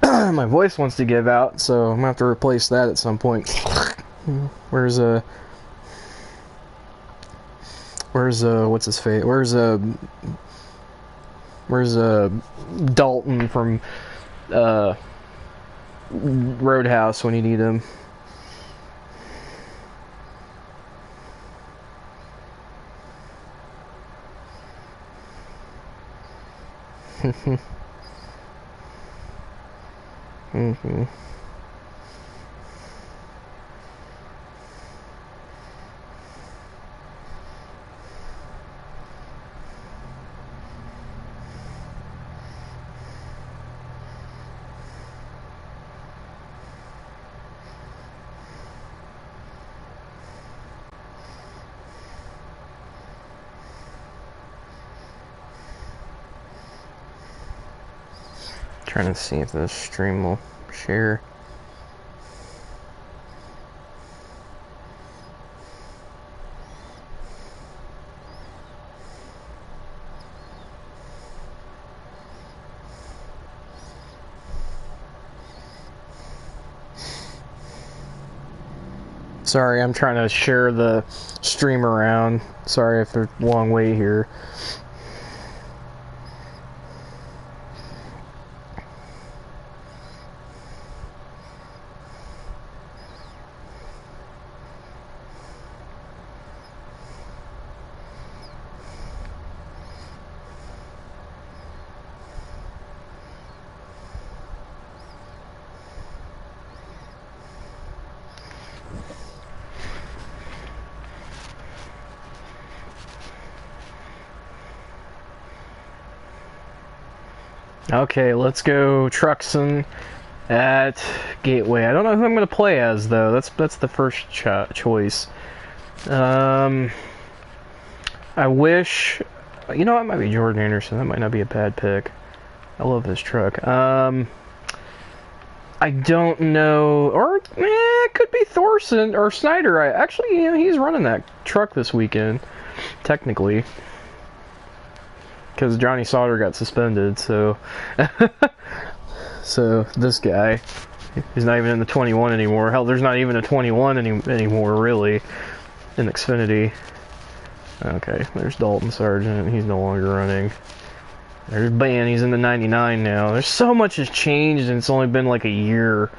My voice wants to give out, so I'm gonna have to replace that at some point. Where's what's his face? Where's Dalton from Roadhouse when you need him? Mm-hmm. Trying to see if this stream will share. Sorry, I'm trying to share the stream around. Sorry if there's a long wait here. Okay, let's go Truxton at Gateway. I don't know who I'm going to play as, though. That's the first choice. I wish... You know, it might be Jordan Anderson. That might not be a bad pick. I love this truck. I don't know... Or, it could be Thorson or Snyder. Actually, you know, he's running that truck this weekend, technically. Because Johnny Sauter got suspended, so... So, this guy, he's not even in the 21 anymore. Hell, there's not even a 21 anymore, really, in Xfinity. Okay, there's Dalton Sargent. He's no longer running. There's Ben. He's in the 99 now. There's so much has changed, and it's only been like a year.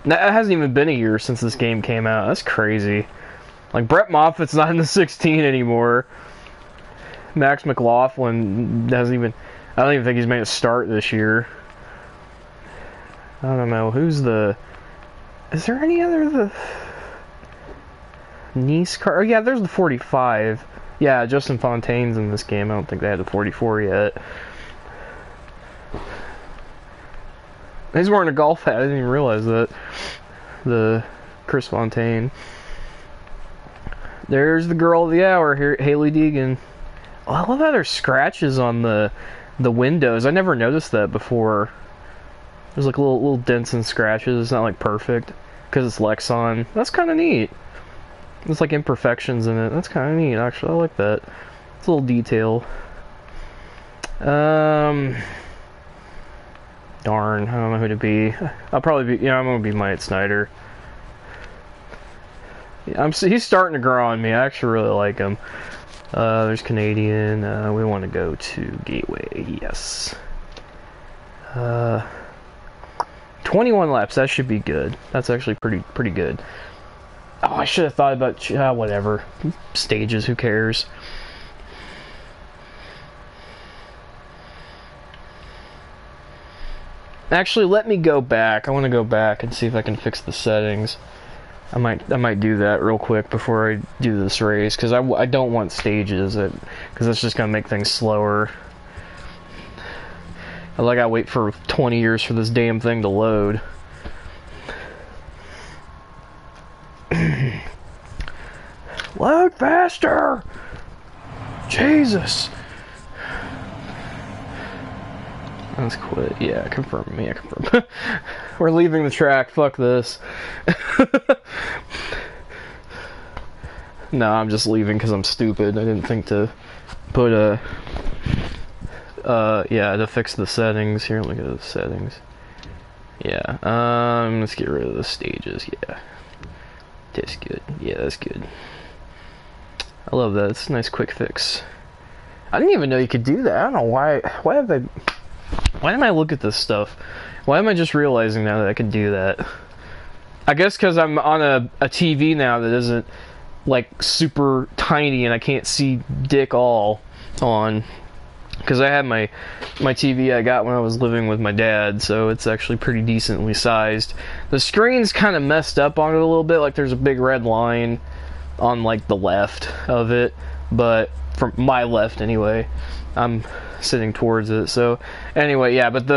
It hasn't even been a year since this game came out. That's crazy. Like, Brett Moffitt's not in the 16 anymore. Max McLaughlin hasn't even... I don't even think he's made a start this year. I don't know. Who's the... Is there any other... Nice car? Oh, yeah, there's the 45. Yeah, Justin Fontaine's in this game. I don't think they had the 44 yet. He's wearing a golf hat. I didn't even realize that. The Chris Fontaine. There's the girl of the hour here, Haley Deegan. Oh, I love how there's scratches on the windows. I never noticed that before. There's like little dents and scratches. It's not like perfect because it's Lexon. That's kind of neat. There's like imperfections in it. That's kind of neat, actually. I like that. It's a little detail. Darn, I don't know who to be. I'll probably be. Yeah, I'm gonna be Myatt Snyder. Yeah, he's starting to grow on me. I actually really like him. There's Canadian. We want to go to Gateway. Yes. 21 laps. That should be good. That's actually pretty good. Oh, I should have thought about whatever stages. Who cares? Actually, let me go back. I want to go back and see if I can fix the settings. I might do that real quick before I do this race, because I don't want stages, because that's just gonna make things slower. I gotta wait for 20 years for this damn thing to load. Load faster! Jesus! Let's quit. Yeah, confirm. Yeah, confirm. We're leaving the track. Fuck this. No, I'm just leaving because I'm stupid. I didn't think to put yeah, to fix the settings. Here, let me go to the settings. Yeah, let's get rid of the stages, yeah. That's good. Yeah, that's good. I love that. It's a nice quick fix. I didn't even know you could do that. I don't know why didn't I look at this stuff? Why am I just realizing now that I could do that? I guess because I'm on a TV now that isn't like super tiny and I can't see dick all on. Because I had my TV I got when I was living with my dad, so it's actually pretty decently sized. The screen's kind of messed up on it a little bit, like there's a big red line on like the left of it, but from my left anyway. I'm sitting towards it, so anyway, yeah, but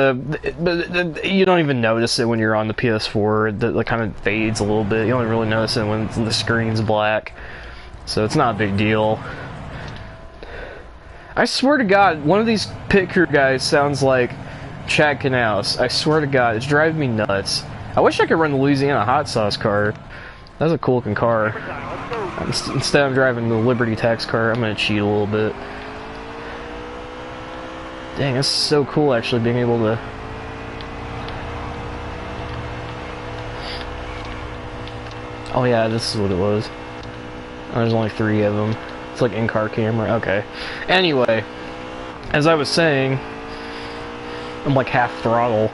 you don't even notice it when you're on the PS4. It kind of fades a little bit. You don't really notice it when the screen's black, so it's not a big deal. I swear to God, one of these pit crew guys sounds like Chad Knaus. I swear to God, it's driving me nuts. I wish I could run the Louisiana hot sauce car. That's a cool looking car. Instead of driving the Liberty tax car, I'm gonna cheat a little bit. Dang, that's so cool actually being able to... Oh yeah, this is what it was. Oh, there's only 3 of them. It's like in-car camera. Okay. Anyway, as I was saying, I'm like half throttle.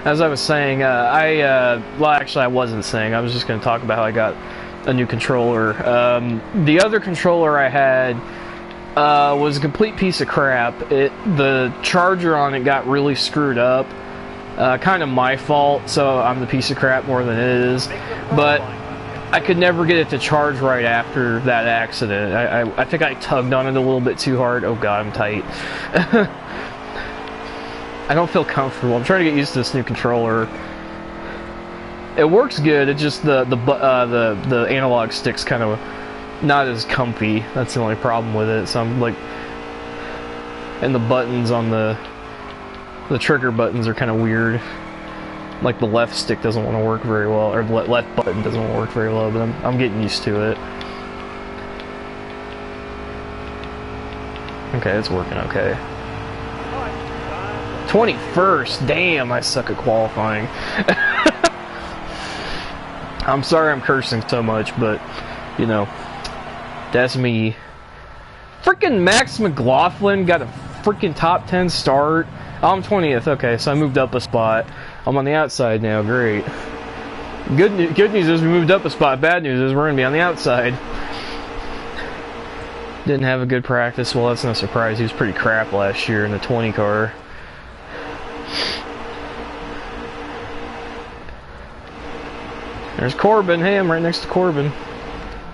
As I was saying, well, actually, I wasn't saying. I was just going to talk about how I got a new controller. The other controller I had was a complete piece of crap. The charger on it got really screwed up. Kind of my fault, so I'm the piece of crap more than it is. But I could never get it to charge right after that accident. I think I tugged on it a little bit too hard. Oh god, I'm tight. I don't feel comfortable. I'm trying to get used to this new controller. It works good. It's just the analog stick's kind of not as comfy. That's the only problem with it. So I'm like, and the buttons on the trigger buttons are kind of weird. Like the left stick doesn't want to work very well, or the left button doesn't want to work very well, but I'm getting used to it. Okay, it's working okay. 21st, damn, I suck at qualifying. I'm sorry I'm cursing so much, but, you know, that's me. Freaking Max McLaughlin got a freaking top 10 start. Oh, I'm 20th, okay, so I moved up a spot. I'm on the outside now, great. Good news is we moved up a spot, bad news is we're going to be on the outside. Didn't have a good practice, well that's no surprise, he was pretty crap last year in the 20 car. There's Corbin, hey, I'm right next to Corbin.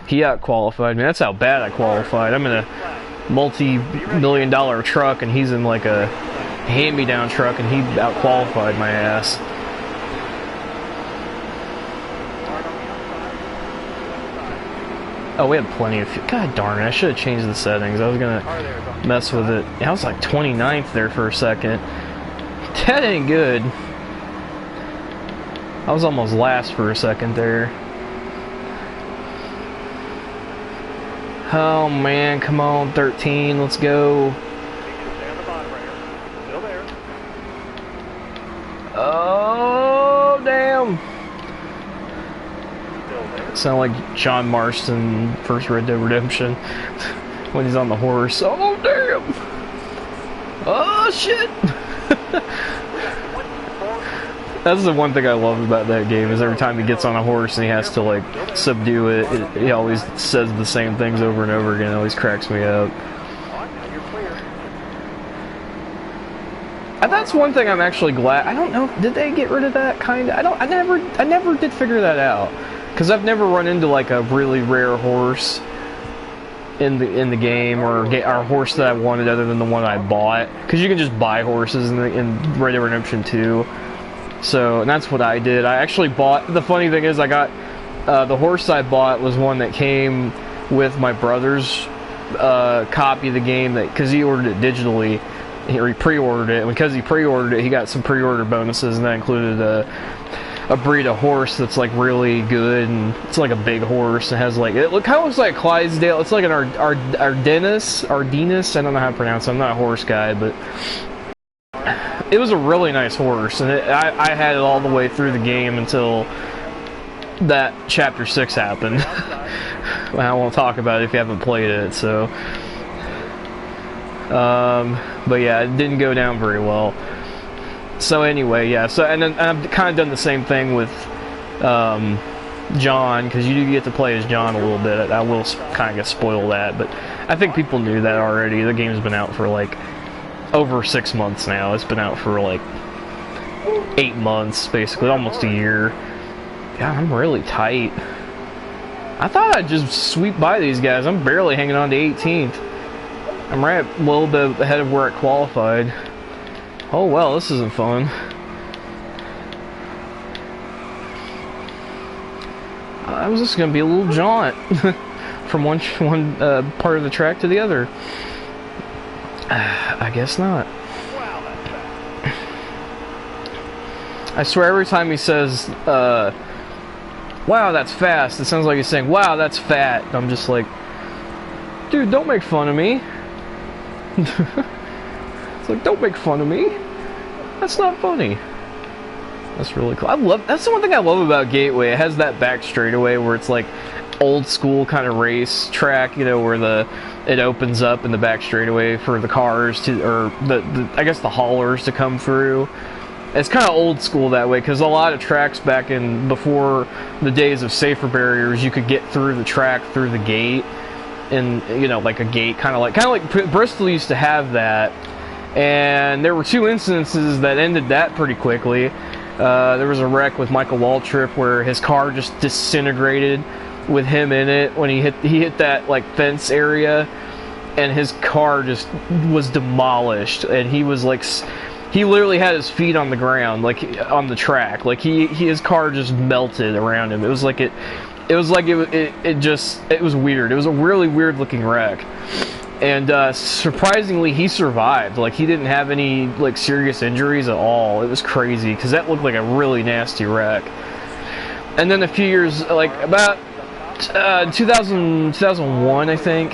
He out-qualified me, that's how bad I qualified. I'm in a multi-million-dollar truck and he's in like a hand-me-down truck and he out-qualified my ass. Oh, we had plenty of fuel. God darn it, I should have changed the settings. I was gonna mess with it. I was like 29th there for a second. That ain't good. I was almost last for a second there. Oh man, come on, 13, let's go. Oh, damn. Sound like John Marston, first Red Dead Redemption, when he's on the horse. Oh, damn. Oh, shit. That's the one thing I love about that game, is every time he gets on a horse and he has to, like, subdue it, he always says the same things over and over again. It always cracks me up. And that's one thing I'm actually glad. I don't know, did they get rid of that kind of? I never did figure that out, because I've never run into like a really rare horse in the game, or a horse that I wanted other than the one I bought, because you can just buy horses in Red Dead Redemption 2. So, and that's what I did. I actually bought, the funny thing is I got, the horse I bought was one that came with my brother's copy of the game, because he ordered it digitally, or he pre-ordered it, and because he pre-ordered it, he got some pre-order bonuses, and that included a breed of horse that's like really good, and it's like a big horse. It has like, it kind of looks like a Clydesdale. It's like an Ardennis, I don't know how to pronounce it. I'm not a horse guy, but it was a really nice horse, and I had it all the way through the game until that Chapter 6 happened. I won't talk about it if you haven't played it, so... but yeah, it didn't go down very well. So anyway, yeah, so, and then I've kind of done the same thing with, John, because you do get to play as John a little bit. I will kind of spoil that, but I think people knew that already. The game's been out for like over 6 months now. It's been out for like 8 months, basically, almost a year. God, I'm really tight. I thought I'd just sweep by these guys. I'm barely hanging on to 18th. I'm right a little bit ahead of where I qualified. Oh well, this isn't fun. I was just gonna be a little jaunt from one part of the track to the other. I guess not. I swear every time he says, wow, that's fast, it sounds like he's saying, wow, that's fat. I'm just like, dude, don't make fun of me. It's like, don't make fun of me. That's not funny. That's really cool. That's the one thing I love about Gateway. It has that back straightaway where it's like old school kind of race track, you know, where it opens up in the back straightaway for the cars to, or I guess the haulers to come through. It's kind of old school that way, because a lot of tracks back in before the days of safer barriers, you could get through the track through the gate, and you know, like a gate, kind of like Bristol used to have that. And there were 2 incidences that ended that pretty quickly. There was a wreck with Michael Waltrip where his car just disintegrated with him in it when he hit that like fence area, and his car just was demolished, and he was like, he literally had his feet on the ground, like on the track, like his car just melted around him. It was like it was weird. It was a really weird looking wreck. And surprisingly, he survived. Like, he didn't have any like serious injuries at all. It was crazy, because that looked like a really nasty wreck. And then a few years, like about 2001, I think,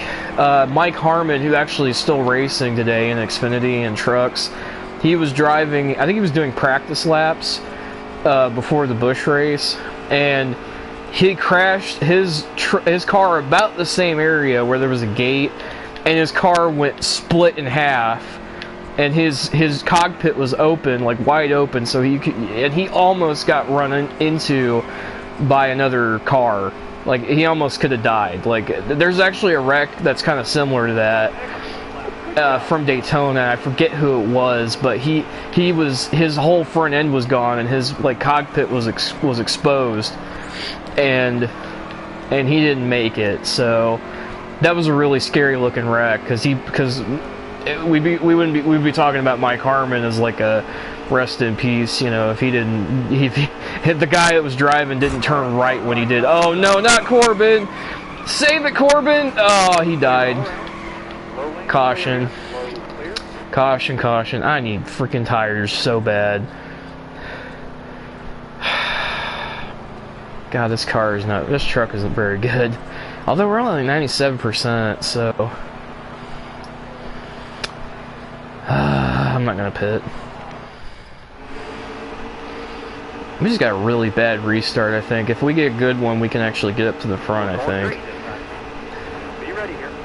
Mike Harmon, who actually is still racing today in Xfinity and trucks, he was driving, I think he was doing practice laps before the Busch race, and he crashed his car about the same area where there was a gate, and his car went split in half, and his cockpit was open, like wide open, so he almost got run into by another car. Like, he almost could have died. Like, there's actually a wreck that's kind of similar to that from Daytona. I forget who it was, but his whole front end was gone, and his like cockpit was exposed, and he didn't make it. So that was a really scary looking wreck, because we'd be talking about Mike Harmon as like a rest in peace, you know, if the guy that was driving didn't turn right when he did. Oh no, not Corbin! Save it, Corbin! Oh, he died. Caution. Caution, caution. I need freaking tires so bad. God, this truck isn't very good. Although we're only 97%, so I'm not gonna pit. We just got a really bad restart, I think. If we get a good one, we can actually get up to the front, I think.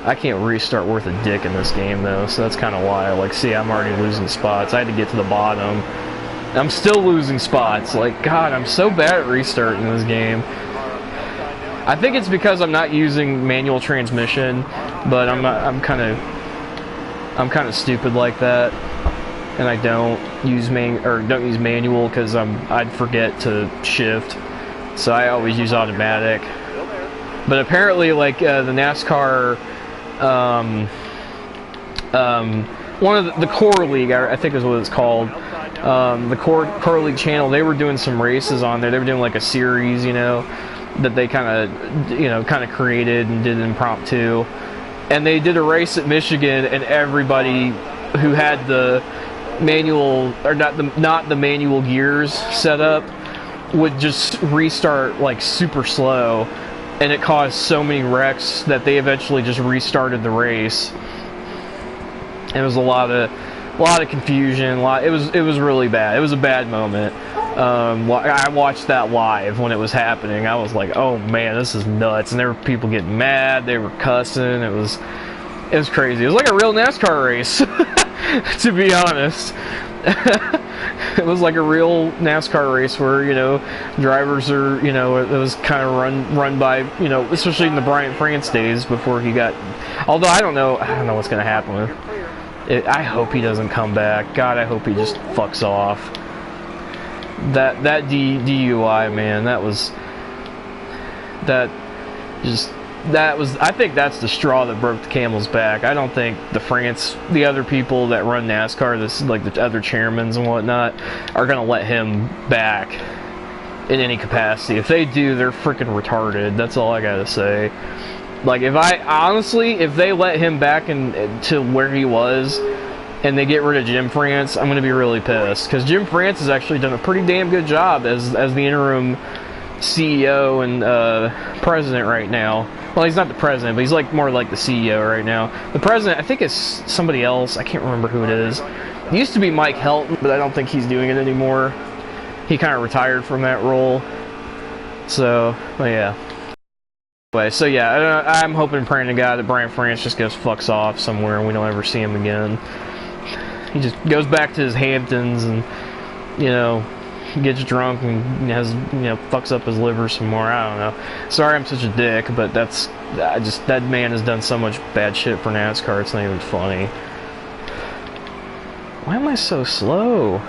I can't restart worth a dick in this game, though, so that's kind of why. Like, see, I'm already losing spots. I had to get to the bottom. I'm still losing spots. Like, God, I'm so bad at restarting this game. I think it's because I'm not using manual transmission, but I'm kind of stupid like that, and I don't use manual because I'd forget to shift, so I always use automatic. But apparently, like the NASCAR, one of the Core League, I think is what it's called. The Core League channel, they were doing some races on there. They were doing like a series, you know, that they kind of created and did impromptu. And they did a race at Michigan, and everybody who had the manual, or not the manual gears set up, would just restart like super slow, and it caused so many wrecks that they eventually just restarted the race. And it was a lot a lot of confusion. It was really bad. It was a bad moment. I watched that live when it was happening. I was like, oh man, this is nuts. And there were people getting mad. They were cussing. It was crazy. It was like a real NASCAR race, to be honest. It was like a real NASCAR race where, you know, drivers are, you know, it was kind of run by, you know, especially in the Brian France days before he got, although I don't know what's going to happen with it. I hope he doesn't come back. God, I hope he just fucks off. That DUI, man, I think that's the straw that broke the camel's back. I don't think the other people that run NASCAR, like the other chairmans and whatnot, are gonna let him back in any capacity. If they do, they're freaking retarded. That's all I gotta say. Like, if they let him back to where he was, and they get rid of Jim France, I'm gonna be really pissed, because Jim France has actually done a pretty damn good job as the interim CEO and president right now. Well, he's not the president, but he's more like the CEO right now. The president, I think, is somebody else. I can't remember who it is. It used to be Mike Helton, but I don't think he's doing it anymore. He kind of retired from that role. So, well, yeah. Anyway, so yeah, I'm hoping and praying to God that Brian France just fucks off somewhere and we don't ever see him again. He just goes back to his Hamptons and, you know, gets drunk and fucks up his liver some more. I don't know. Sorry I'm such a dick, but that man has done so much bad shit for NASCAR, it's not even funny. Why am I so slow?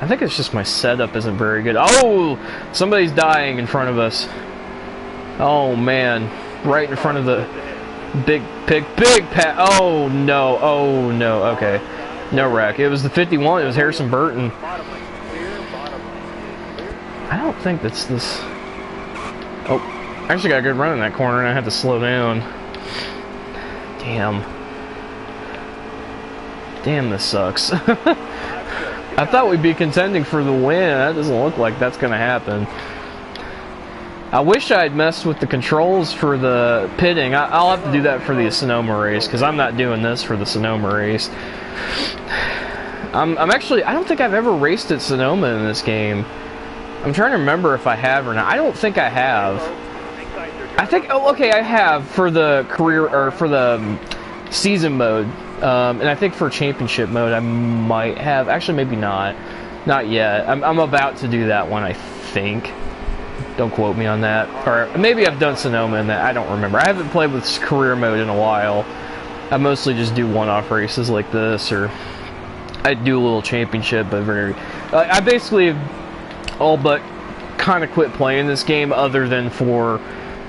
I think it's just my setup isn't very good. Oh! Somebody's dying in front of us. Oh man. Right in front of the big pat. Oh no. Oh no. Okay. No wreck. It was the 51. It was Harrison Burton. I don't think that's this. Oh, I actually got a good run in that corner and I had to slow down. Damn. Damn, this sucks. I thought we'd be contending for the win. That doesn't look like that's going to happen. I wish I had messed with the controls for the pitting. I'll have to do that for the Sonoma race, because I'm not doing this for the Sonoma race. I'm actually, I don't think I've ever raced at Sonoma in this game. I'm trying to remember if I have or not. I don't think I have. I think, oh, okay, I have for the career, or for the season mode. And I think for championship mode I might have. Actually, maybe not. Not yet. I'm about to do that one, I think. Don't quote me on that. Or maybe I've done Sonoma in that. I don't remember. I haven't played with career mode in a while. I mostly just do one-off races like this, or I do a little championship, but I basically all but kind of quit playing this game, other than for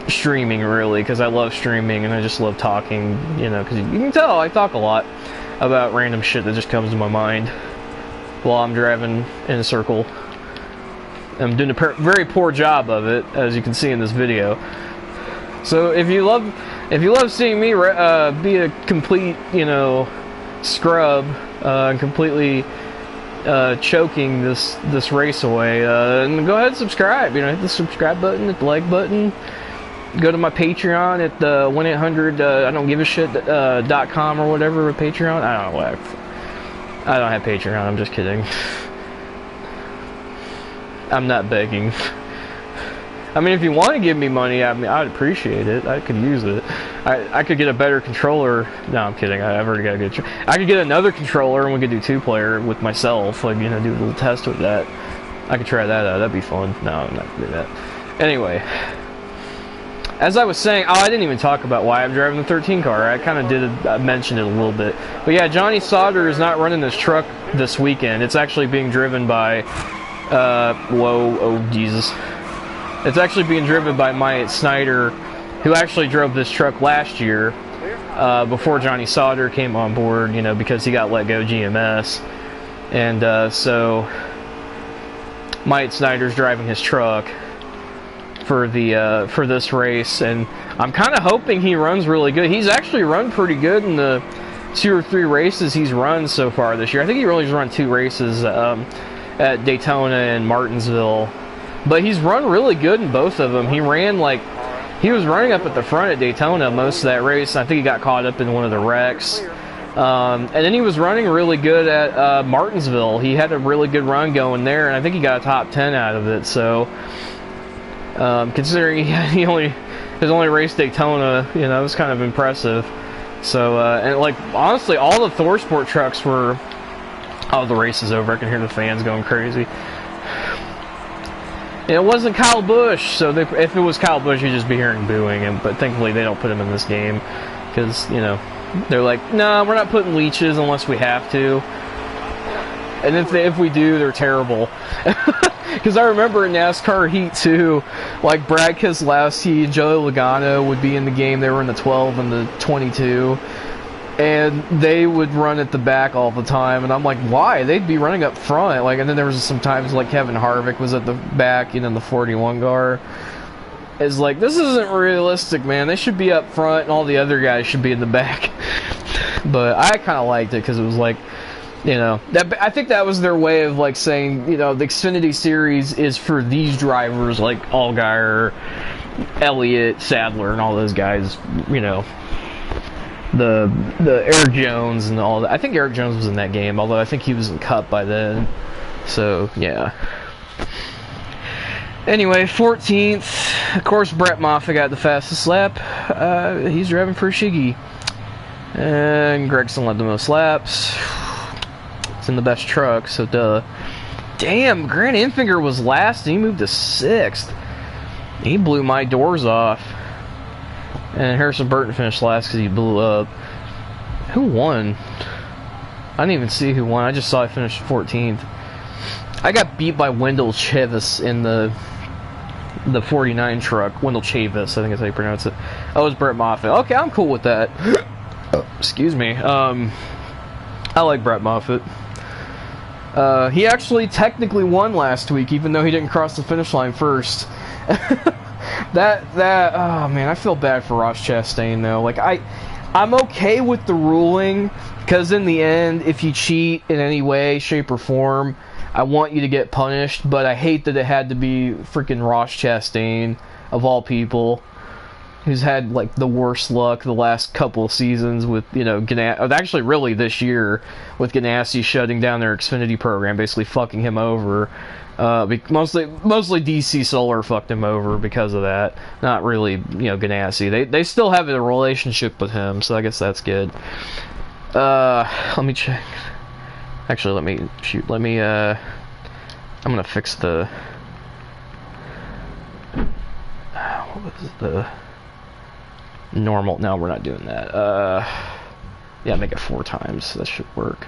streaming, really, because I love streaming and I just love talking, you know, because you can tell I talk a lot about random shit that just comes to my mind while I'm driving in a circle. I'm doing a very poor job of it, as you can see in this video. So if you love seeing me be a complete, you know, scrub, and completely choking this race away, and go ahead and subscribe. You know, hit the subscribe button, hit the like button. Go to my Patreon at the 1-800 I don't give a shit.com or whatever with Patreon. I don't know what. I don't have Patreon. I'm just kidding. I'm not begging. I mean, if you want to give me money, I mean, I'd appreciate it. I could use it. I could get a better controller. No, I'm kidding. I've already got a good. I could get another controller and we could do 2-player with myself. Like, you know, do a little test with that. I could try that out. That'd be fun. No, I'm not gonna do that. Anyway, as I was saying, I didn't even talk about why I'm driving the 13 car. I kind of did. I mentioned it a little bit. But yeah, Johnny Sauter is not running this truck this weekend. It's actually being driven by. Whoa! Oh Jesus! It's actually being driven by Myatt Snyder, who actually drove this truck last year, before Johnny Sauter came on board, you know, because he got let go GMS. And so Myatt Snyder's driving his truck for this race, and I'm kind of hoping he runs really good. He's actually run pretty good in the 2 or 3 races he's run so far this year. I think he really has run 2 races at Daytona and Martinsville. But he's run really good in both of them. He ran like he was running up at the front at Daytona most of that race. I think he got caught up in one of the wrecks. And then he was running really good at Martinsville. He had a really good run going there, and I think he got a top 10 out of it. So, considering his only race Daytona, you know, it was kind of impressive. So, and like honestly, all the Thor Sport trucks were. Oh, the race is over. I can hear the fans going crazy. And it wasn't Kyle Busch, so if it was Kyle Busch, you'd just be hearing booing. But thankfully, they don't put him in this game because, you know, they're like, no, we're not putting leeches unless we have to. And if we do, they're terrible. Because I remember in NASCAR Heat 2, like Brad Keselowski and Joey Logano would be in the game. They were in the 12 and the 22. And they would run at the back all the time, and I'm like, why? They'd be running up front, like. And then there was some times like Kevin Harvick was at the back, you know, in the 41 car. It's like, this isn't realistic, man. They should be up front, and all the other guys should be in the back. But I kind of liked it because it was like, you know, I think that was their way of like saying, you know, the Xfinity Series is for these drivers like Allgaier, Elliott, Sadler, and all those guys, you know. The Eric Jones and all that. I think Eric Jones was in that game, although I think he was in Cup by then. So, yeah. Anyway, 14th. Of course, Brett Moffitt got the fastest lap. He's driving for Shiggy. And Gregson led the most laps. It's in the best truck, so duh. Damn, Grant Enfinger was last and he moved to 6th. He blew my doors off. And Harrison Burton finished last because he blew up. Who won? I didn't even see who won. I just saw I finished 14th. I got beat by Wendell Chavis in the 49 truck. Wendell Chavis, I think that's how you pronounce it. Oh, it was Brett Moffitt. Okay, I'm cool with that. Excuse me. I like Brett Moffitt. He actually technically won last week, even though he didn't cross the finish line first. Oh man, I feel bad for Ross Chastain though. Like I'm okay with the ruling because in the end, if you cheat in any way, shape, or form, I want you to get punished. But I hate that it had to be freaking Ross Chastain of all people, who's had like the worst luck the last couple of seasons with, you know, actually really this year with Ganassi shutting down their Xfinity program, basically fucking him over. Mostly DC Solar fucked him over because of that. Not really, you know, Ganassi. They still have a relationship with him, so I guess that's good. Let me check. Actually, I'm gonna fix the. What was the normal? No, we're not doing that. Yeah, make it 4 times. That should work.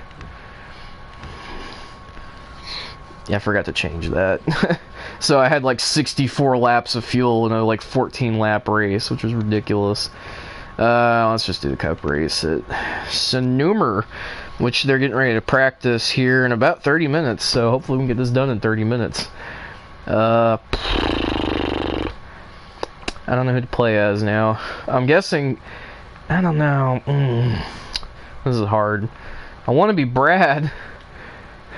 Yeah, I forgot to change that. So I had like 64 laps of fuel in a like 14 lap race, which was ridiculous. Let's just do the Cup race at Sonoma, which they're getting ready to practice here in about 30 minutes. So hopefully we can get this done in 30 minutes. I don't know who to play as now. I'm guessing, I don't know. This is hard. I want to be Brad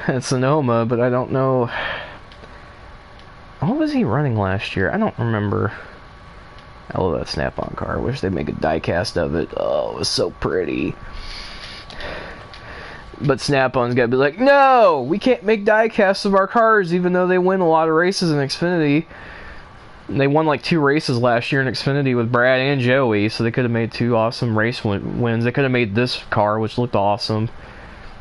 at Sonoma, but I don't know. What was he running last year? I don't remember. I love that Snap-on car. I wish they'd make a die-cast of it. Oh, it was so pretty. But Snap-on's got to be like, no, we can't make die-casts of our cars, even though they win a lot of races in Xfinity. They won like 2 races last year in Xfinity with Brad and Joey, so they could have made 2 awesome race wins. They could have made this car, which looked awesome.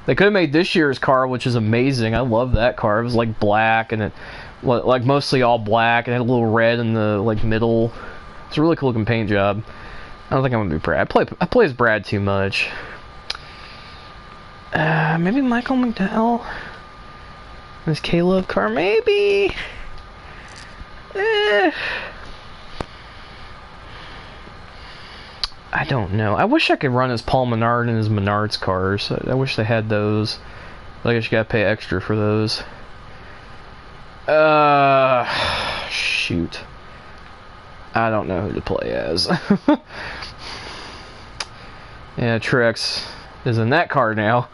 They could have made this year's car, which is amazing. I love that car. It was like black, and it like mostly all black. It had a little red in the like middle. It's a really cool looking paint job. I don't think I'm gonna be Brad. I play as Brad too much. Maybe Michael McDowell. This K-Love car, maybe. I don't know. I wish I could run as Paul Menard in his Menard's cars. I wish they had those. But I guess you gotta pay extra for those. Shoot. I don't know who to play as. Yeah, Truex is in that car now.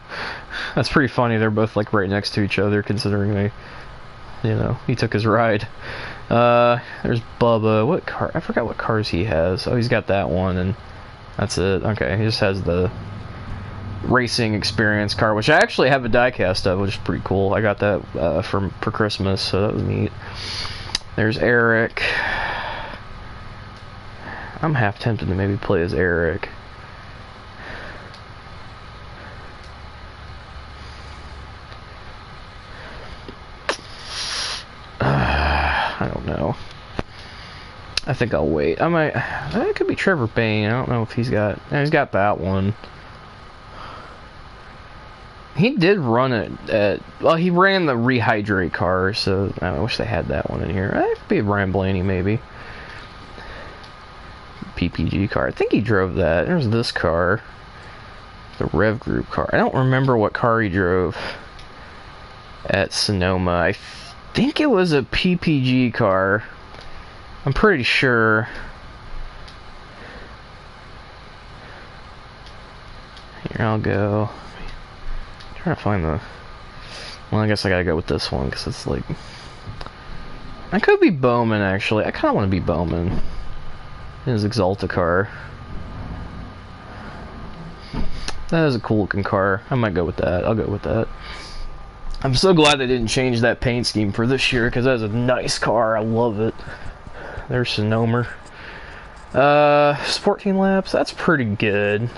That's pretty funny. They're both like right next to each other, considering they, you know, he took his ride. There's Bubba. What car? I forgot what cars he has. Oh, he's got that one, and that's it. Okay, he just has the racing experience car, which I actually have a diecast of, which is pretty cool. I got that for Christmas, so that was neat. There's Eric. I'm half tempted to maybe play as Eric. I don't know. I think I'll wait. I might. It could be Trevor Bain. I don't know if he's got. He's got that one. He did run it at. Well, he ran the rehydrate car, so I wish they had that one in here. It could be Ryan Blaney, maybe. PPG car. I think he drove that. There's this car. The Rev Group car. I don't remember what car he drove at Sonoma. I think it was a PPG car. I'm pretty sure. Here, I'll go. I'm trying to find the... Well, I guess I gotta go with this one, because it's like... I could be Bowman, actually. I kind of want to be Bowman. In his Exalta car. That is a cool looking car. I might go with that. I'll go with that. I'm so glad they didn't change that paint scheme for this year, because that is a nice car. I love it. There's Sonoma. 14 laps. That's pretty good.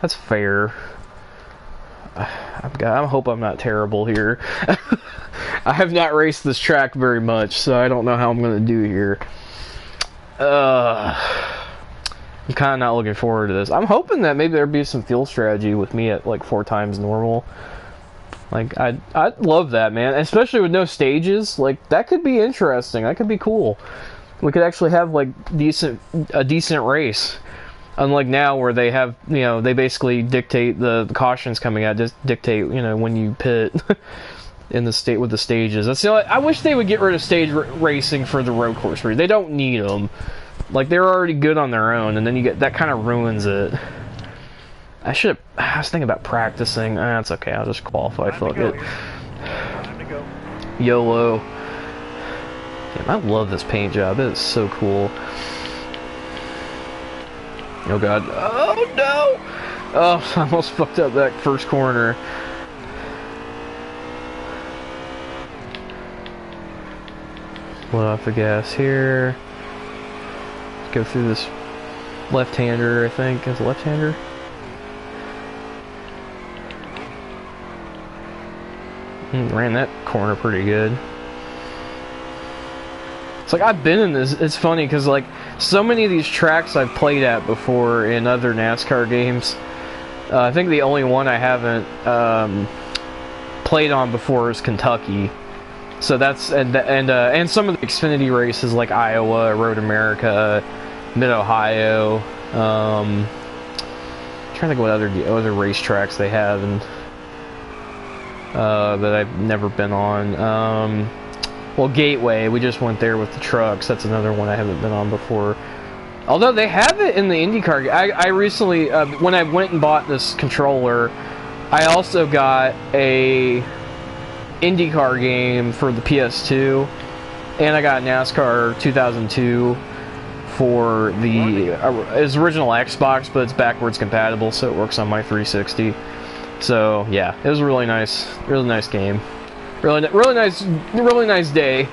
That's fair. I hope I'm not terrible here. I have not raced this track very much, so I don't know how I'm going to do here. I'm kind of not looking forward to this. I'm hoping that maybe there'd be some fuel strategy with me at like 4 times normal. Like, I'd love that, man. Especially with no stages. Like, that could be interesting. That could be cool. We could actually have like a decent race. Unlike now where they have, you know, they basically dictate the cautions coming out, just dictate, you know, when you pit in the state with the stages. That's the only, I wish they would get rid of stage racing for the road course race. They don't need them. Like, they're already good on their own, and then you get that kind of ruins it. I was thinking about practicing. That's okay. I'll just qualify. Fuck it. Time to go. YOLO. Damn, I love this paint job. It is so cool. Oh god. Oh no! Oh, I almost fucked up that first corner. Let off the gas here. Let's go through this left-hander, I think. Is it left-hander? Ran that corner pretty good. It's like, I've been in this. It's funny because, like, so many of these tracks I've played at before in other NASCAR games. I think the only one I haven't played on before is Kentucky. So that's and some of the Xfinity races like Iowa, Road America, Mid Ohio. I'm trying to think what other racetracks they have and that I've never been on. Well, Gateway, we just went there with the trucks. That's another one I haven't been on before. Although they have it in the IndyCar. I recently, when I went and bought this controller, I also got a IndyCar game for the PS2, and I got NASCAR 2002 for the it's original Xbox, but it's backwards compatible, so it works on my 360. So yeah, it was a really nice game. Really nice day.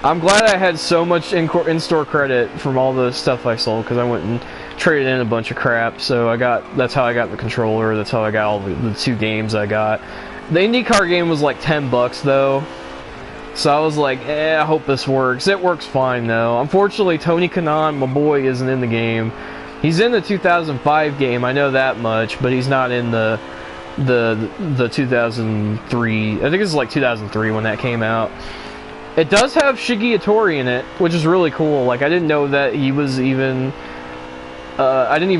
I'm glad I had so much in-store credit from all the stuff I sold, because I went and traded in a bunch of crap. So that's how I got the controller. That's how I got all the 2 games I got. The IndyCar game was like $10 though. So I was like, I hope this works. It works fine though. Unfortunately, Tony Kanaan, my boy, isn't in the game. He's in the 2005 game, I know that much, but he's not in the 2003. I think it's like 2003 when that came out. It does have Shiggy Hattori in it, which is really cool. Like, I didn't know that he was even I didn't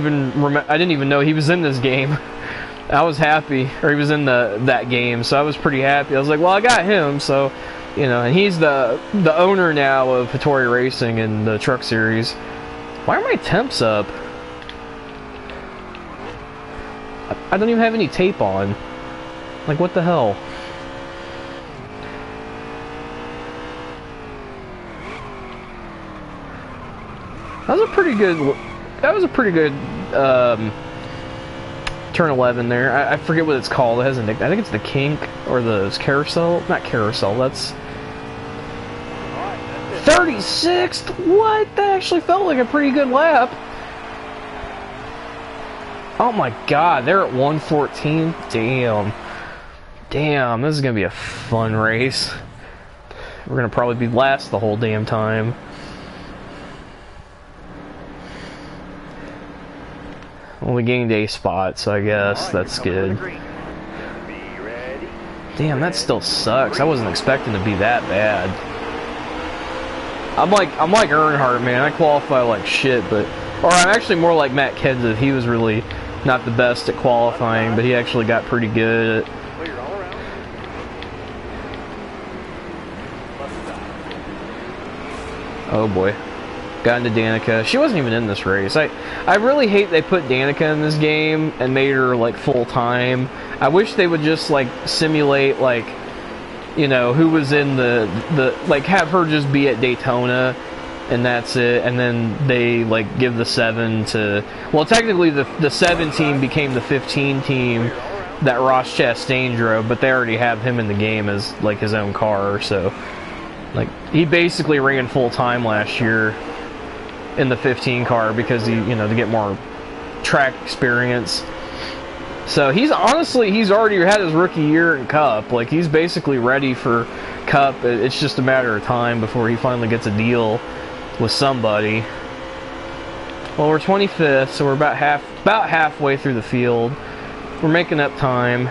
even know he was in this game. I was happy, or he was in that game, so I was pretty happy. I was like, well, I got him, so, you know, and he's the owner now of Hattori Racing in the Truck Series. Why are my temps up? I don't even have any tape on. Like, what the hell? That was a pretty good. That was a pretty good turn 11 there. I forget what it's called. It has a nickname. I think it's the kink or the carousel. Not carousel. That's 36th. What? That actually felt like a pretty good lap. Oh my God! They're at 114. Damn. Damn. This is gonna be a fun race. We're gonna probably be last the whole damn time. Well, we gained a spot, so I guess that's good. Damn, that still sucks. I wasn't expecting to be that bad. I'm like Earnhardt, man. I qualify like shit, but I'm actually more like Matt Kenseth. He was really not the best at qualifying, but he actually got pretty good at. Oh boy. Got into Danica. She wasn't even in this race. I really hate they put Danica in this game and made her like full time. I wish they would just like simulate like, you know, who was in the like have her just be at Daytona and that's it, and then they like give the 7 to, well, technically the 7 team became the 15 team that Ross Chastain drove, but they already have him in the game as like his own car, so like he basically ran full time last year in the 15 car because he, you know, to get more track experience. So he's already had his rookie year in Cup. Like he's basically ready for Cup. It's just a matter of time before he finally gets a deal with somebody. Well, we're 25th, so we're about halfway through the field. We're making up time.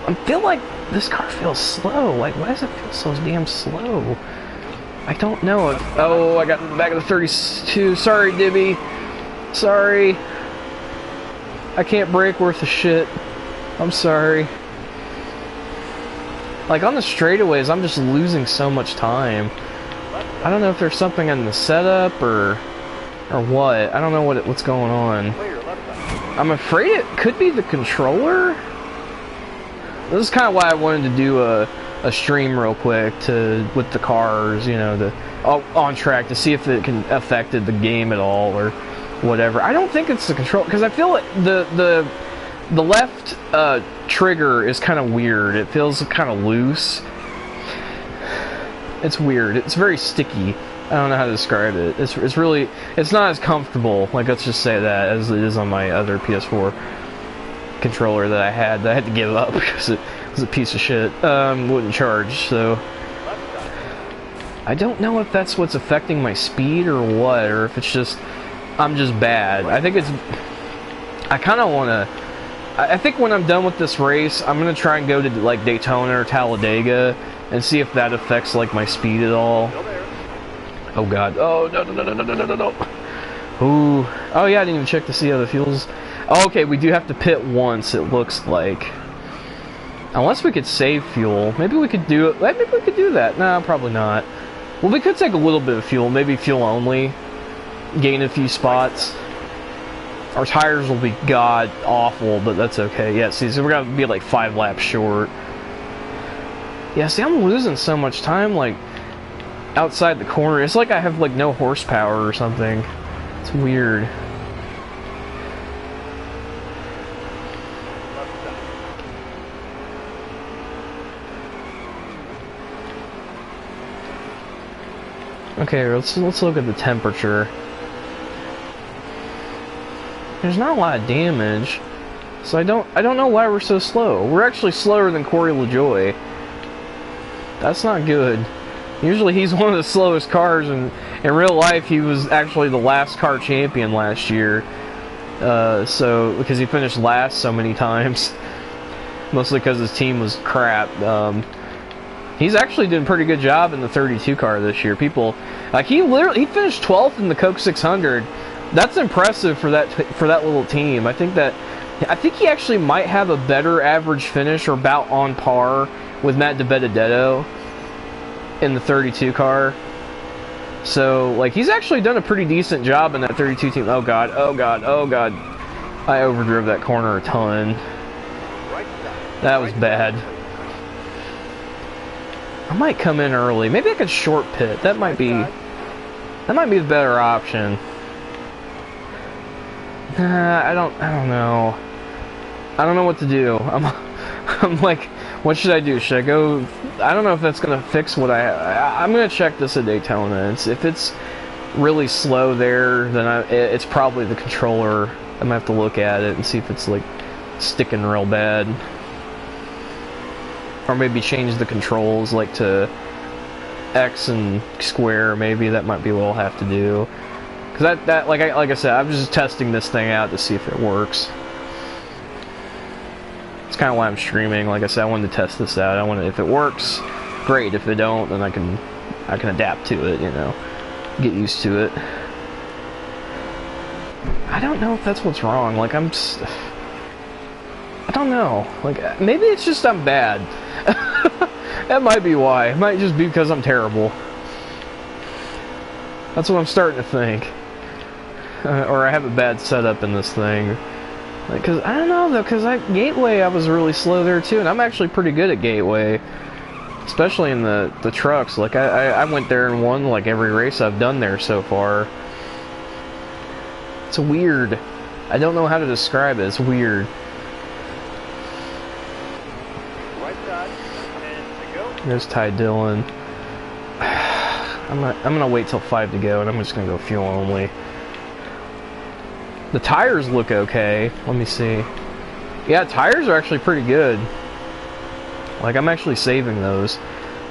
I feel like this car feels slow. Like, why does it feel so damn slow? I don't know. Oh, I got in the back of the 32. Sorry, Dibby. Sorry. I can't brake worth a shit. I'm sorry. Like, on the straightaways, I'm just losing so much time. I don't know if there's something in the setup or what. I don't know what's going on. I'm afraid it could be the controller. This is kind of why I wanted to do a stream real quick with the cars, you know, on track to see if it can affected the game at all or whatever. I don't think it's the control, because I feel like the left trigger is kind of weird. It feels kind of loose. It's weird. It's very sticky. I don't know how to describe it. It's not as comfortable, like, let's just say that, as it is on my other PS4 controller that I had to give up because it was a piece of shit. Wouldn't charge, so I don't know if that's what's affecting my speed or what, or if it's just I'm just bad. I think I kind of want to. I think when I'm done with this race, I'm gonna try and go to like Daytona or Talladega and see if that affects like my speed at all. Oh god. Oh no. Ooh. Oh yeah, I didn't even check to see how the fuel's. Oh, okay, we do have to pit once, it looks like. Unless we could save fuel. Maybe we could do it. Maybe we could do that. No, probably not. Well, we could take a little bit of fuel. Maybe fuel only. Gain a few spots. Our tires will be god awful, but that's okay. Yeah, see, so we're gonna be like 5 laps short. Yeah, see, I'm losing so much time, like, outside the corner. It's like I have, like, no horsepower or something. It's weird. Okay, let's look at the temperature. There's not a lot of damage, so I don't know why we're so slow. We're actually slower than Corey LaJoie. That's not good. Usually he's one of the slowest cars, and in real life he was actually the last car champion last year. So because he finished last so many times, mostly because his team was crap. He's actually doing a pretty good job in the 32 car this year. People, like, he finished 12th in the Coke 600. That's impressive for that little team. I think he actually might have a better average finish, or about on par with Matt DiBenedetto in the 32 car. So, like, he's actually done a pretty decent job in that 32 team. Oh god, oh god, oh god. I overdrove that corner a ton. That was bad. I might come in early. Maybe I could short pit. That might be That might be the better option. I don't know. I don't know what to do. I'm like, what should I do? Should I go? I don't know if that's gonna fix what I'm gonna check this at Daytona. If it's really slow there, then it's probably the controller. I'm gonna have to look at it and see if it's like sticking real bad, or maybe change the controls like to X and square. Maybe that might be what I'll have to do. Cause like I said, I'm just testing this thing out to see if it works. It's kind of why I'm streaming. Like I said, I wanted to test this out. I wanted, if it works, great. If it don't, then I can adapt to it. You know, get used to it. I don't know if that's what's wrong. Like I don't know. Like maybe it's just I'm bad. That might be why. It might just be because I'm terrible. That's what I'm starting to think. Or I have a bad setup in this thing. Because I don't know though, because Gateway I was really slow there too, and I'm actually pretty good at Gateway, especially in the trucks. Like I went there and won like every race I've done there so far. It's weird. I don't know how to describe it. It's weird. Right side, and to go. There's Ty Dillon. I'm gonna wait till 5 to go, and I'm just gonna go fuel only. The tires look okay. Let me see. Yeah, tires are actually pretty good. Like, I'm actually saving those.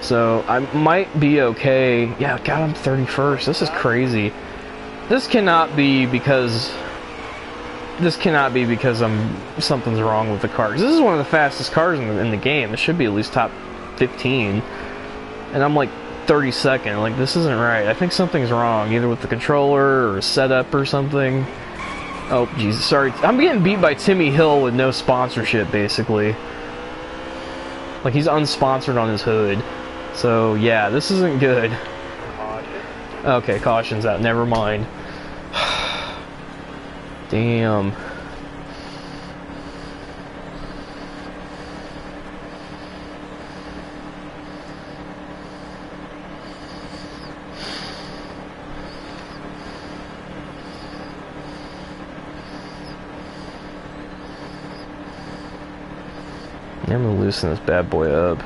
So, I might be okay. Yeah, God, I'm 31st. This is crazy. This cannot be because something's wrong with the car. 'Cause this is one of the fastest cars in the game. It should be at least top 15. And I'm like 32nd. Like, this isn't right. I think something's wrong, either with the controller or a setup or something. Oh, Jesus, sorry. I'm getting beat by Timmy Hill with no sponsorship, basically. Like, he's unsponsored on his hood. So, yeah, this isn't good. Caution. Okay, caution's out. Never mind. Damn. I'm gonna loosen this bad boy up.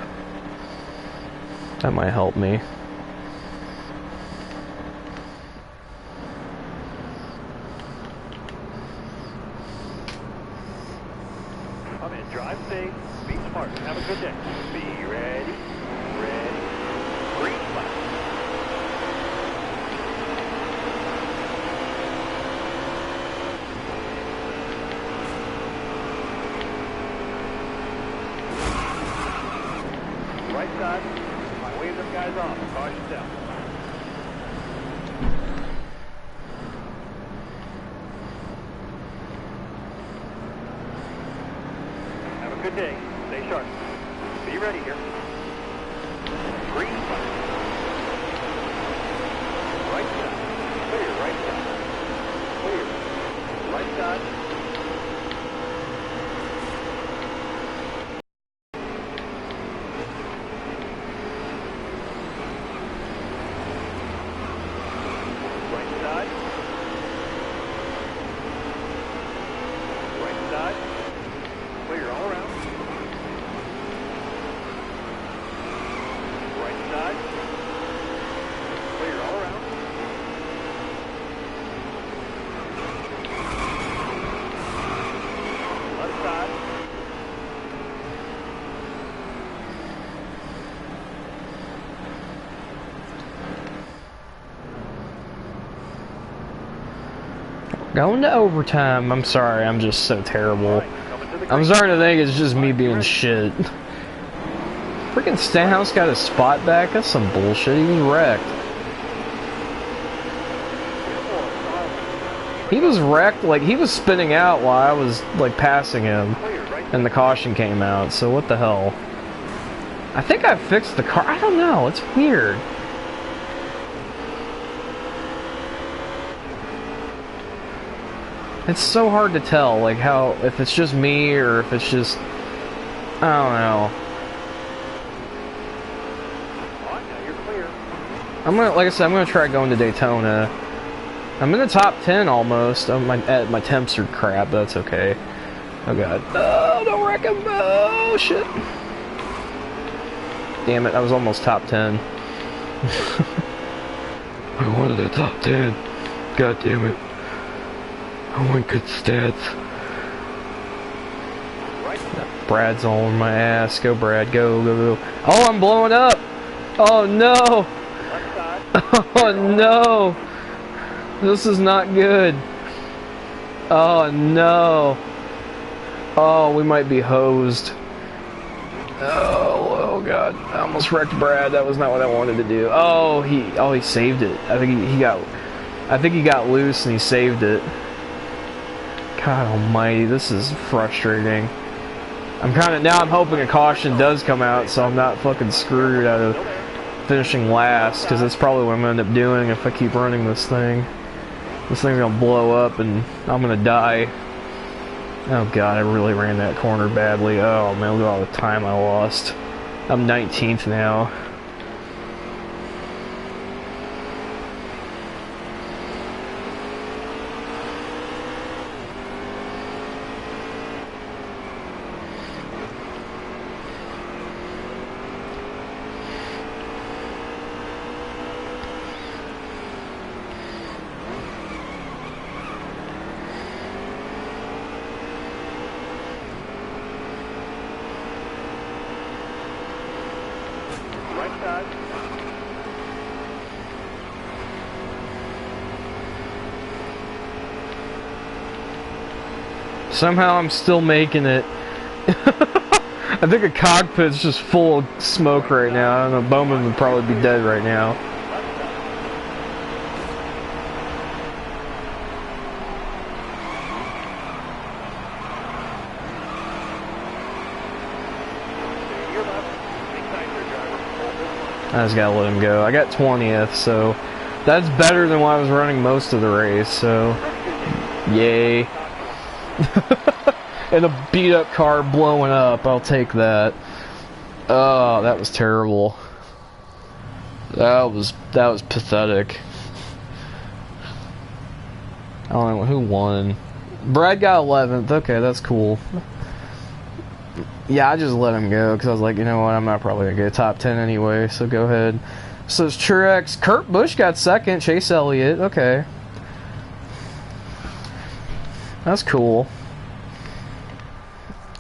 That might help me. I'm in. Drive safe. Be smart. Have a good day. Be ready. Ready. Green flag. Right side. I wave them guys off. Caution down. Have a good day. Stay sharp. Be ready here. Green flag. Right side. Clear. Right side. Clear. Right side. Right side. Right side. Clear all around. Right side. Clear all around. Left side. Going to overtime. I'm sorry, I'm just so terrible. Right, coming to the I'm green. starting to think it's just me being shit. Freaking Stenhouse got his spot back? That's some bullshit. He was wrecked. He was wrecked, like, he was spinning out while I was, like, passing him. Clear, right And the caution came out, so what the hell? I think I fixed the car. I don't know, it's weird. It's so hard to tell, like, how, if it's just me or if it's just, I don't know. On, now you're clear. I'm gonna, like I said, I'm gonna try going to Daytona. I'm in the top 10 almost. Oh, my temps are crap, but that's okay. Oh god. Oh, don't wreck him! Oh shit! Damn it, I was almost top 10. I wanted the top 10. God damn it. I want good stats. Brad's all over my ass. Go, Brad. Go, go, go. Oh, I'm blowing up! Oh no! Oh no! This is not good. Oh no! Oh, we might be hosed. Oh god! I almost wrecked Brad. That was not what I wanted to do. Oh, he saved it. I think he got loose and he saved it. God Almighty, this is frustrating. I'm hoping a caution does come out, so I'm not fucking screwed out of finishing last, because that's probably what I'm gonna end up doing if I keep running this thing. This thing's gonna blow up and I'm gonna die. Oh god, I really ran that corner badly. Oh man, look at all the time I lost. I'm 19th now. Somehow I'm still making it. I think a cockpit's just full of smoke right now. I don't know, Bowman would probably be dead right now. I just gotta let him go. I got 20th, so that's better than what I was running most of the race, so yay. And a beat up car blowing up, I'll take that. Oh, that was terrible. That was pathetic. I don't know who won. Brad got 11th. Okay, that's cool. Yeah, I just let him go because I was like, you know what, I'm not probably gonna get top 10 anyway, so go ahead. So it's Truex. Kurt Busch got second. Chase Elliott. Okay, that's cool.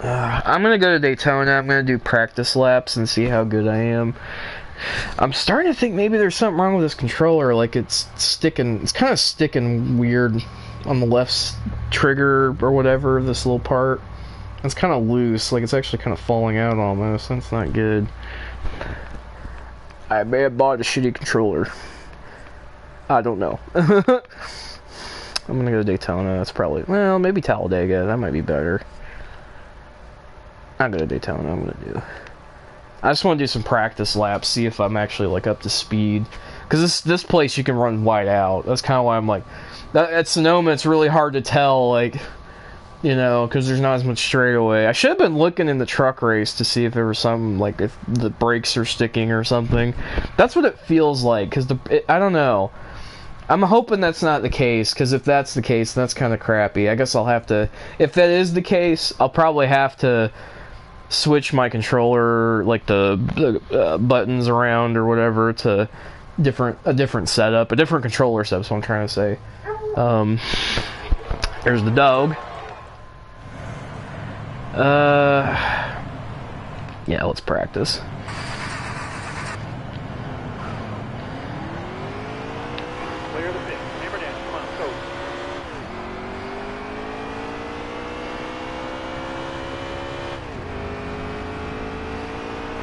I'm gonna go to Daytona. I'm gonna do practice laps and see how good I am. I'm starting to think maybe there's something wrong with this controller. Like it's sticking. It's kind of sticking weird on the left trigger or whatever. This little part. It's kind of loose. Like it's actually kind of falling out almost. That's not good. I may have bought a shitty controller. I don't know. I'm gonna go to Daytona. That's probably, well, maybe Talladega. That might be better. I'll go to Daytona. I'm gonna do. I just want to do some practice laps, see if I'm actually like up to speed. Because this place you can run wide out. That's kind of why I'm like, at Sonoma it's really hard to tell, like, you know, because there's not as much straightaway. I should have been looking in the truck race to see if there was something, like if the brakes are sticking or something. That's what it feels like, because I don't know. I'm hoping that's not the case, because if that's the case, that's kind of crappy. I guess I'll have to, if that is the case, I'll probably have to switch my controller, like the buttons around or whatever, to a different setup, a different controller setup, is what I'm trying to say. There's the dog. Yeah, let's practice. Clear the pit. Hammer down. Come on, go.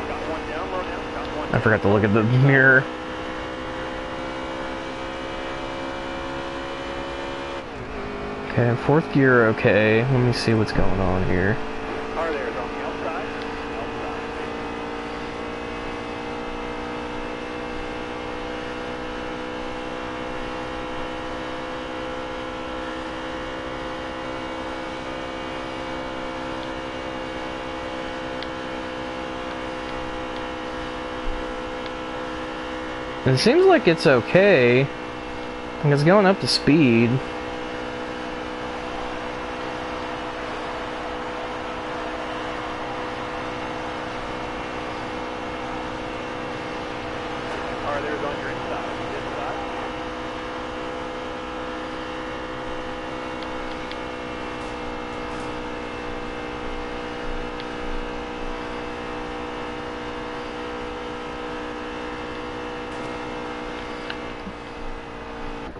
Got one down, low down. Got one. I forgot to look at the mirror. Okay, fourth gear, okay. Let me see what's going on here. Car there is on the outside. And it seems like it's okay. Like it's going up to speed. Are there's on your inside?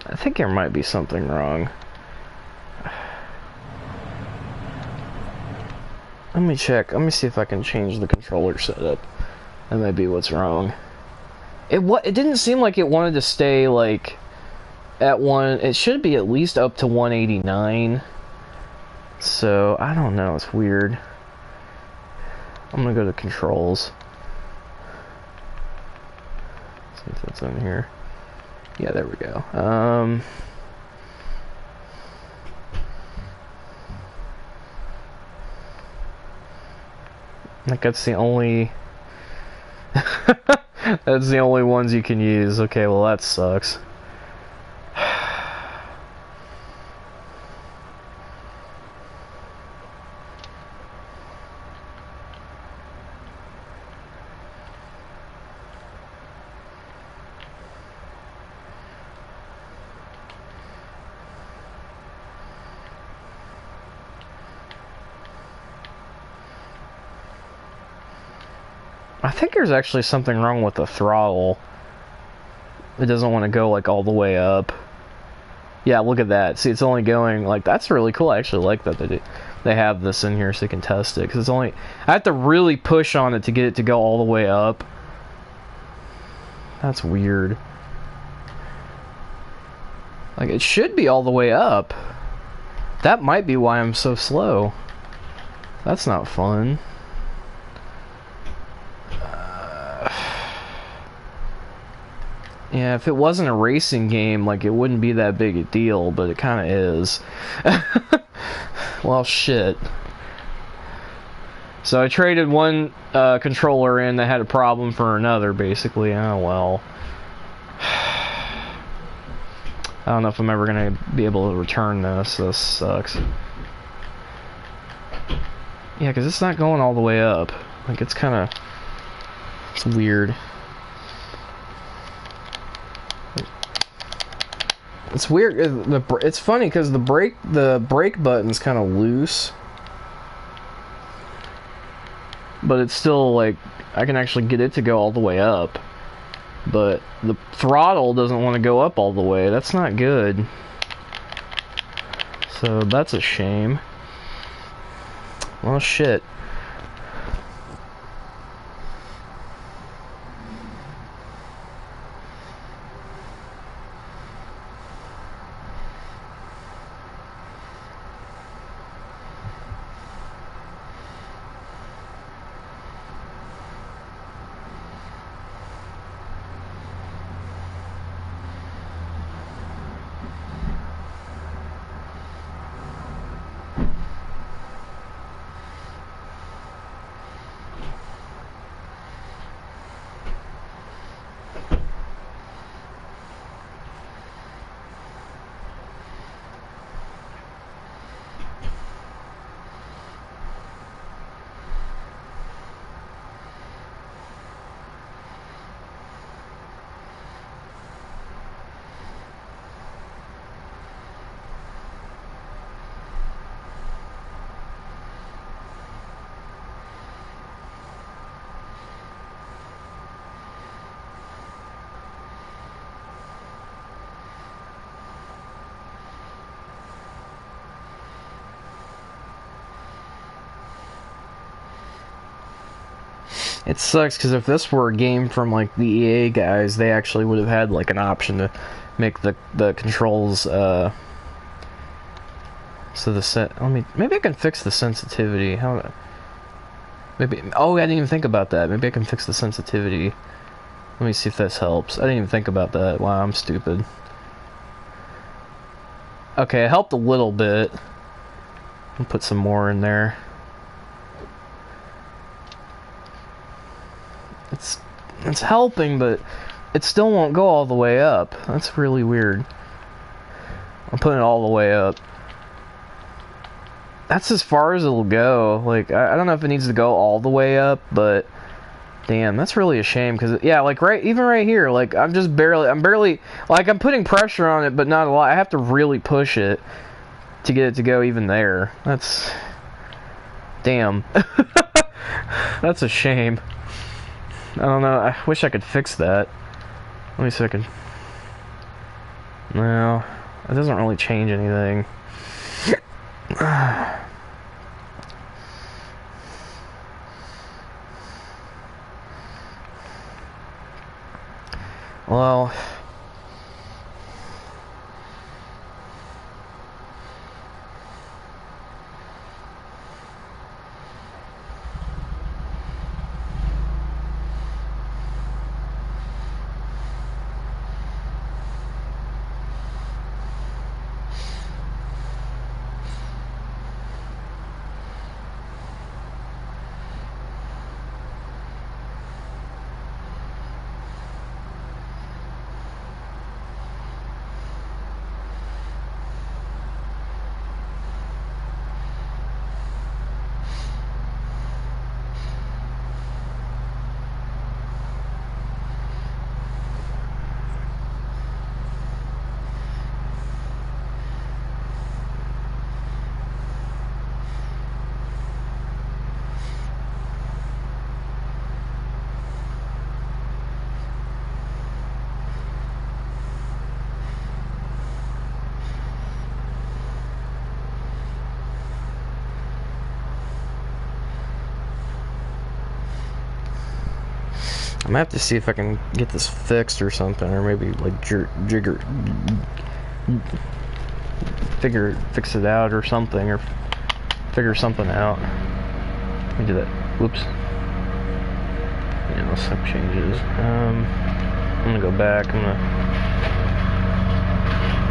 I think there might be something wrong. Let me check. Let me see if I can change the controller setup. That might be what's wrong. It didn't seem like it wanted to stay like at one. It should be at least up to 189. So I don't know. It's weird. I'm gonna go to controls. See if that's in here. Yeah, there we go. Like that's the only that's the only ones you can use. Okay, well that sucks. I think there's actually something wrong with the throttle. It doesn't want to go like all the way up. Yeah, look at that. See, it's only going like, that's really cool. I actually like that they have this in here so you can test it, because it's only, I have to really push on it to get it to go all the way up. That's weird. Like, it should be all the way up. That might be why I'm so slow. That's not fun. Yeah, if it wasn't a racing game, like, it wouldn't be that big a deal, but it kind of is. Well, shit. So I traded one controller in that had a problem for another, basically. Oh, well. I don't know if I'm ever going to be able to return this. This sucks. Yeah, because it's not going all the way up. Like, it's kind of... It's weird. It's weird. It's funny because the brake button's kind of loose, but it's still like I can actually get it to go all the way up. But the throttle doesn't want to go up all the way. That's not good. So that's a shame. Well, shit. It sucks because if this were a game from like the EA guys, they actually would have had like an option to make the controls so the set. Maybe I can fix the sensitivity. How? Maybe. Oh, I didn't even think about that. Maybe I can fix the sensitivity. Let me see if this helps. I didn't even think about that. Wow, I'm stupid. Okay, it helped a little bit. I'll put some more in there. It's helping, but it still won't go all the way up. That's really weird. I'm putting it all the way up. That's as far as it'll go. Like, I don't know if it needs to go all the way up, but damn, that's really a shame. Because, yeah, like, even right here, like, I'm barely, like, I'm putting pressure on it, but not a lot. I have to really push it to get it to go even there. That's, damn. That's a shame. I don't know. I wish I could fix that. Let me see if I can. No, it doesn't really change anything. Well, I'm gonna have to see if I can get this fixed or something, or maybe like fix it out or something, or figure something out. Let me do that. Whoops. Yeah, let's have changes. I'm gonna go back.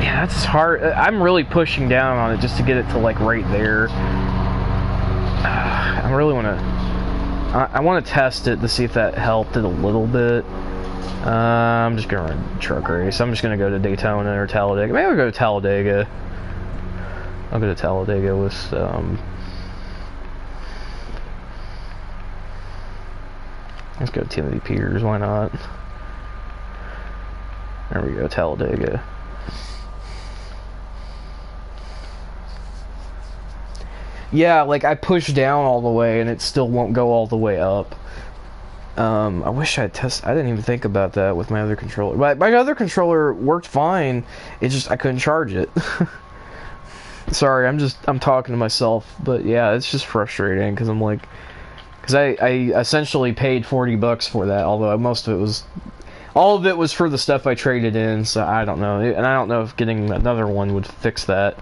Yeah, that's hard. I'm really pushing down on it just to get it to like right there. I really want to. I want to test it to see if that helped it a little bit. I'm just gonna run truck race. I'm just gonna go to Daytona or Talladega. Maybe I'll go to Talladega. I'll go to Talladega with let's go Timothy Peters. Why not? There we go, Talladega. Yeah, like I pushed down all the way and it still won't go all the way up. I wish I didn't even think about that with my other controller. My other controller worked fine. It just, I couldn't charge it. Sorry, I'm talking to myself, but yeah, it's just frustrating because I'm like, because I essentially paid $40 for that, although all of it was for the stuff I traded in, so I don't know. And I don't know if getting another one would fix that.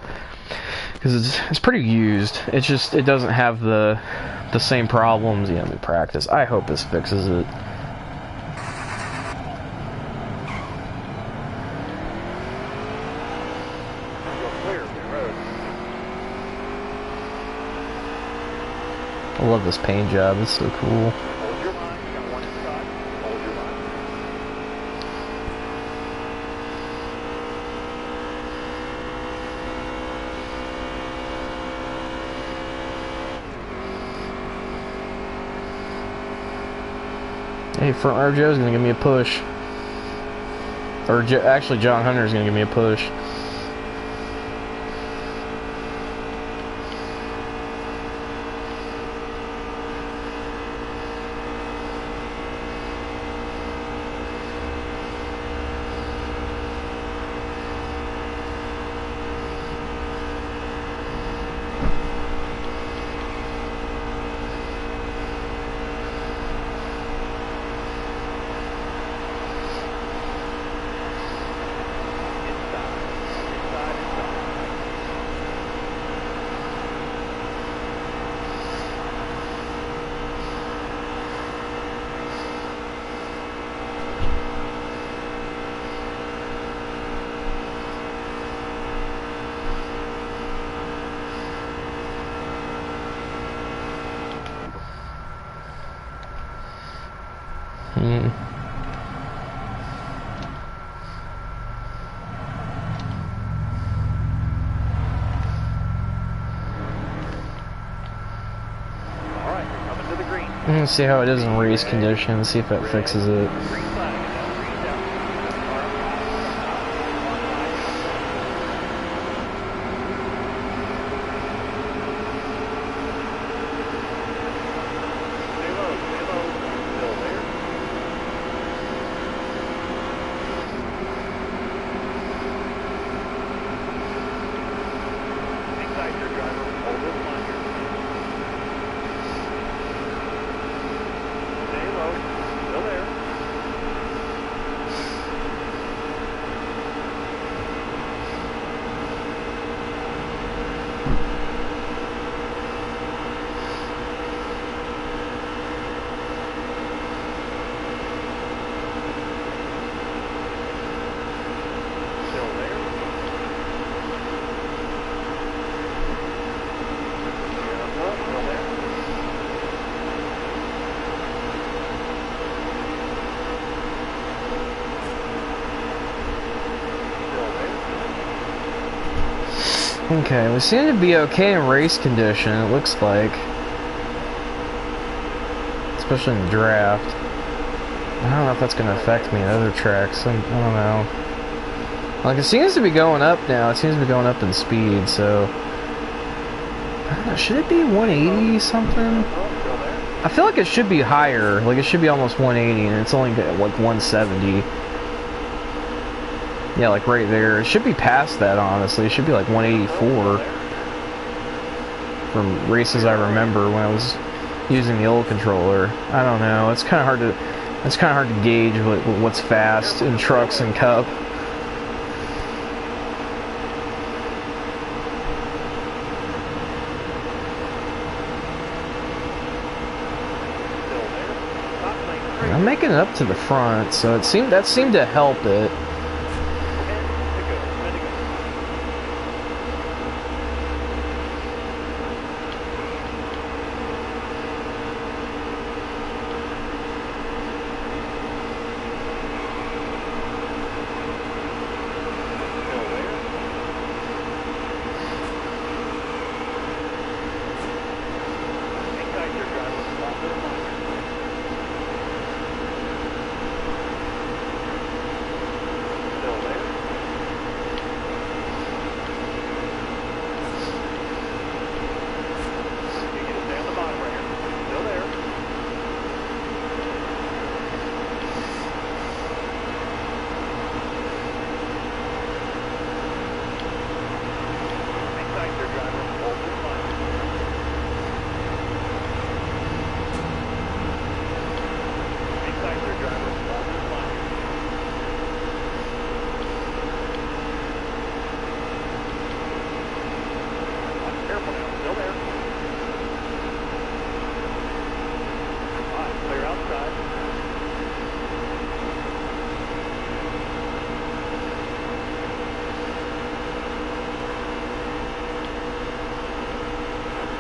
Because it's pretty used. It's just, it doesn't have the same problems. Yeah, let me practice. I hope this fixes it. I love this paint job. It's so cool. Hold your line. You got one inside. Hold your line. Hey, front row Joe's gonna give me a push. Or actually, John Hunter's gonna give me a push. I'm gonna see how it is in race conditions, see if that fixes it. Green flag. Green's out. Stay low. Stay low. Still there. Hang tight here, driver. Hold this line here. Stay low. Still there. Still there. Careful. Still there. Still there. Okay, we seem to be okay in race condition, it looks like. Especially in the draft. I don't know if that's going to affect me in other tracks, I don't know. Like, it seems to be going up now, it seems to be going up in speed, so... I don't know, should it be 180 something? Still there. I feel like it should be higher, like it should be almost 180, and it's only like 170. Yeah, like right there. It should be past that, honestly. It should be like 184 from races I remember when I was using the old controller. I don't know. It's kind of hard to gauge what's fast in trucks and Cup. Still there. Top lane straight. I'm making it up to the front, so that seemed to help it. 10 to go. 10 to go. Still there. Hang tight here, driver. Hold this line here. Still there. You can stay on the bottom right here. Still there. Hang tight here, driver. Hold this line. Hang tight here, driver. Hold this line. Careful now. Still there. All right, clear outside.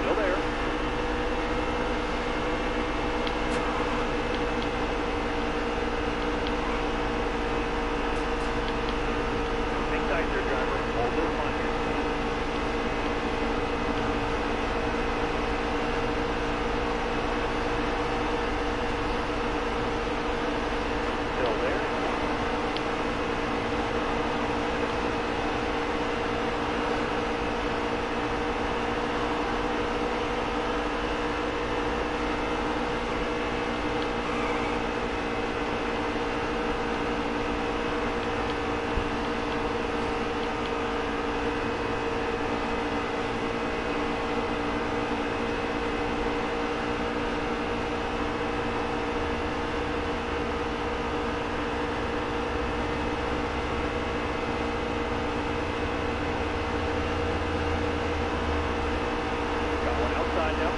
Still there. Hang tight here, driver. Hold this line here. Still there. Got one outside now.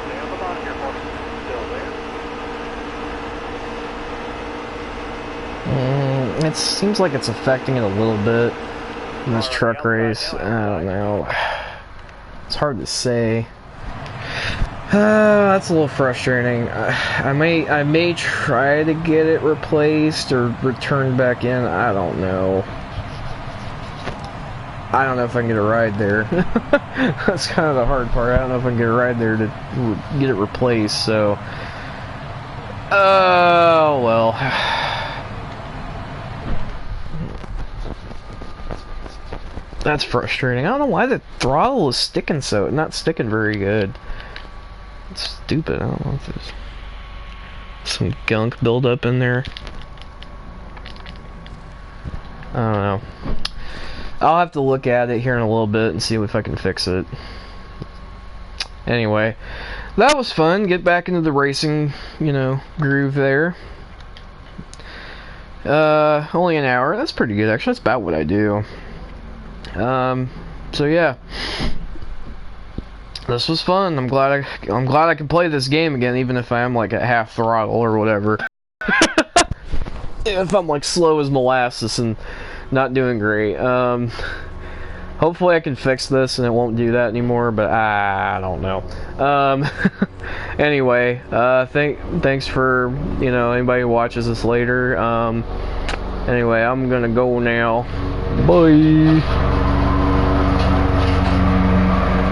Stay on the bottom here, folks. Still there. It seems like it's affecting it a little bit in this truck race. I don't know. It's hard to say. That's a little frustrating. I may try to get it replaced or returned back in. I don't know. I don't know if I can get a ride there. That's kind of the hard part. I don't know if I can get a ride there to get it replaced, so... Oh, well. That's frustrating. I don't know why the throttle is sticking not sticking very good. It's stupid. I don't know if there's some gunk buildup in there. I don't know. I'll have to look at it here in a little bit and see if I can fix it. Anyway, that was fun. Get back into the racing, you know, groove there. Only an hour. That's pretty good, actually. That's about what I do. So yeah. This was fun. I'm glad I can play this game again, even if I am like at half throttle or whatever. If I'm like slow as molasses and not doing great. Hopefully I can fix this and it won't do that anymore, but I don't know. Anyway, thanks for, you know, anybody who watches this later. Anyway, I'm gonna go now. Bye.